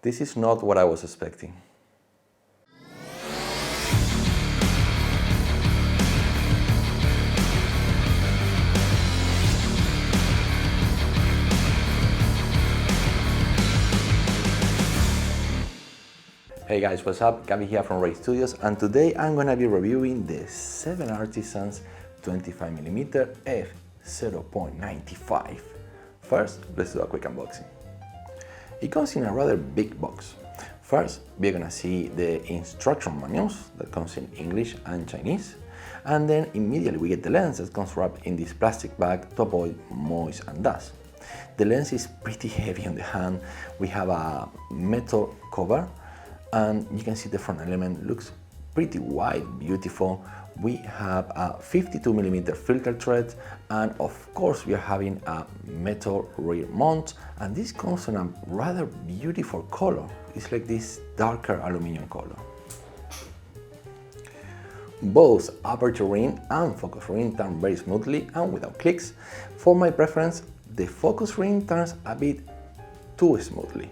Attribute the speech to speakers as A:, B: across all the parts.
A: This is not what I was expecting. Hey guys, what's up? Gabby here from Ray Studios, and today I'm gonna be reviewing the 7artisans 25mm F0.95. First, let's do a quick unboxing. It comes in a rather big box. First, we're gonna see the instruction manuals that comes in English and Chinese, and then immediately we get the lens that comes wrapped in this plastic bag to avoid moist and dust. The lens is pretty heavy on the hand. We have a metal cover, and you can see the front element looks pretty wide, beautiful. We have a 52mm filter thread, and of course we are having a metal rear mount, and this comes in a rather beautiful color. It's like this darker aluminum color. Both aperture ring and focus ring turn very smoothly and without clicks. For my preference, the focus ring turns a bit too smoothly.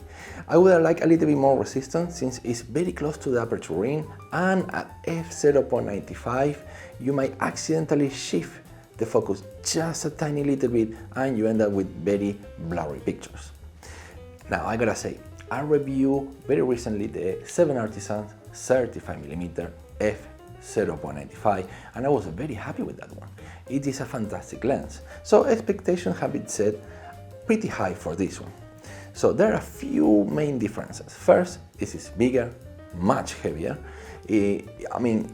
A: I would like a little bit more resistance since it's very close to the aperture ring, and at f0.95 you might accidentally shift the focus just a tiny little bit and you end up with very blurry pictures. Now I gotta say, I reviewed very recently the 7artisans 35mm f0.95 and I was very happy with that one. It is a fantastic lens, so expectations have been set pretty high for this one. So there are a few main differences. First, this is bigger, much heavier. I'm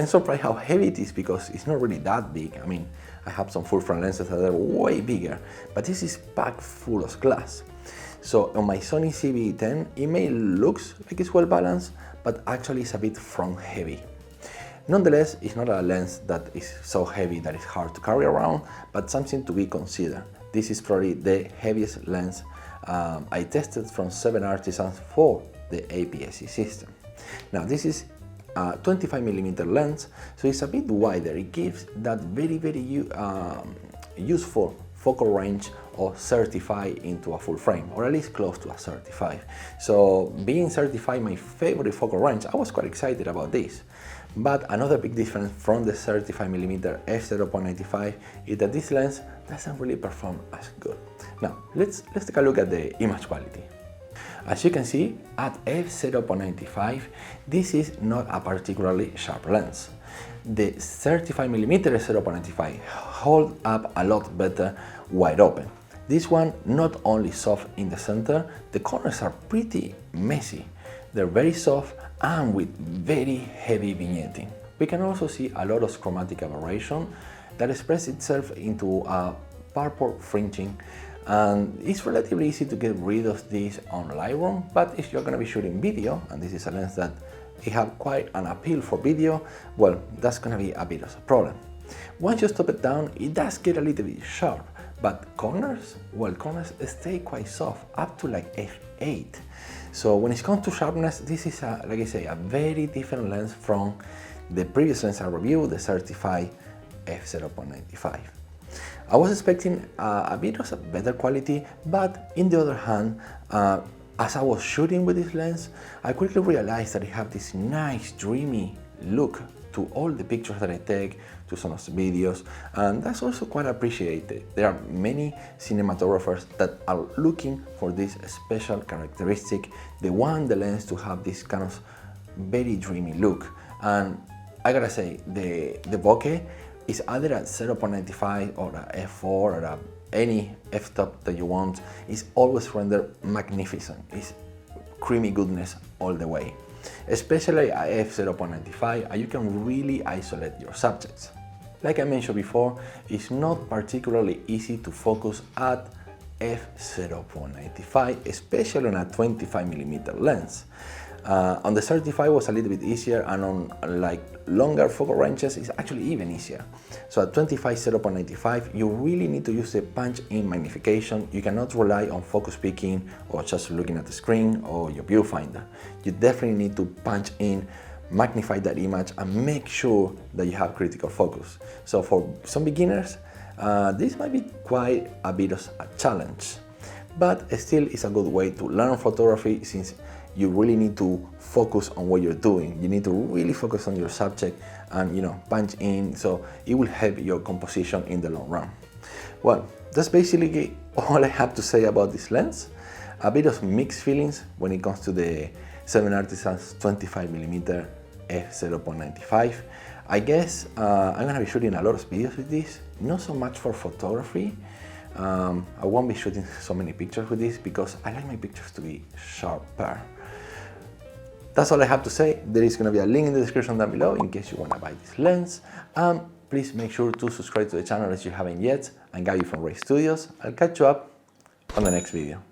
A: surprised how heavy it is because it's not really that big. I have some full frame lenses that are way bigger, but this is packed full of glass. So on my Sony CV10, it may look like it's well balanced, but actually it's a bit front heavy. Nonetheless, it's not a lens that is so heavy that it's hard to carry around, but something to be considered. This is probably the heaviest lens I tested from 7artisans for the apsc system. Now this is a 25mm lens, so it's a bit wider. It gives that very useful focal range of 35 into a full frame, or at least close to a 35. So being 35 my favorite focal range, I was quite excited about this. But another big difference from the 35mm f0.95 is that this lens doesn't really perform as good. Now let's take a look at the image quality. As you can see, at f0.95 this is not a particularly sharp lens. The 35mm f0.95 hold up a lot better wide open. This one not only soft in the center, the corners are pretty messy. They're very soft and with very heavy vignetting. We can also see a lot of chromatic aberration that expresses itself into a purple fringing, and it's relatively easy to get rid of this on Lightroom, but if you're going to be shooting video, and this is a lens that it have quite an appeal for video, well, that's going to be a bit of a problem. Once you stop it down, it does get a little bit sharp, but corners, well, corners stay quite soft, up to like f8. So when it comes to sharpness, this is, like I say, a very different lens from the previous lens I reviewed, the 35 f0.95. I was expecting a bit of a better quality, but in the other hand, as I was shooting with this lens, I quickly realized that it have this nice dreamy look to all the pictures that I take, to some of the videos, and that's also quite appreciated. There are many cinematographers that are looking for this special characteristic. They want the lens to have this kind of very dreamy look, and I gotta say, the bokeh is either at 0.95 or a f4 or a any f-stop that you want, is always rendered magnificent. It's creamy goodness all the way. Especially at f0.95, you can really isolate your subjects. Like I mentioned before, it's not particularly easy to focus at f0.95, especially on a 25mm lens. On the 35 was a little bit easier, and on like longer focal ranges it's actually even easier. So at 25 0.95 you really need to use the punch-in magnification. You cannot rely on focus picking or just looking at the screen or your viewfinder. You definitely need to punch in, magnify that image, and make sure that you have critical focus. So for some beginners, this might be quite a bit of a challenge. but still it's a good way to learn photography, since you really need to focus on what you're doing. You need to really focus on your subject and, you know, punch in, so it will help your composition in the long run. Well, that's basically all I have to say about this lens. A bit of mixed feelings when it comes to the 7artisans 25mm F0.95. I guess I'm gonna be shooting a lot of videos with this, not so much for photography. I won't be shooting so many pictures with this because I like my pictures to be sharper. That's all I have to say. There is gonna be a link in the description down below in case you wanna buy this lens. Please make sure to subscribe to the channel if you haven't yet. I'm Gabby from Ray Studios. I'll catch you up on the next video.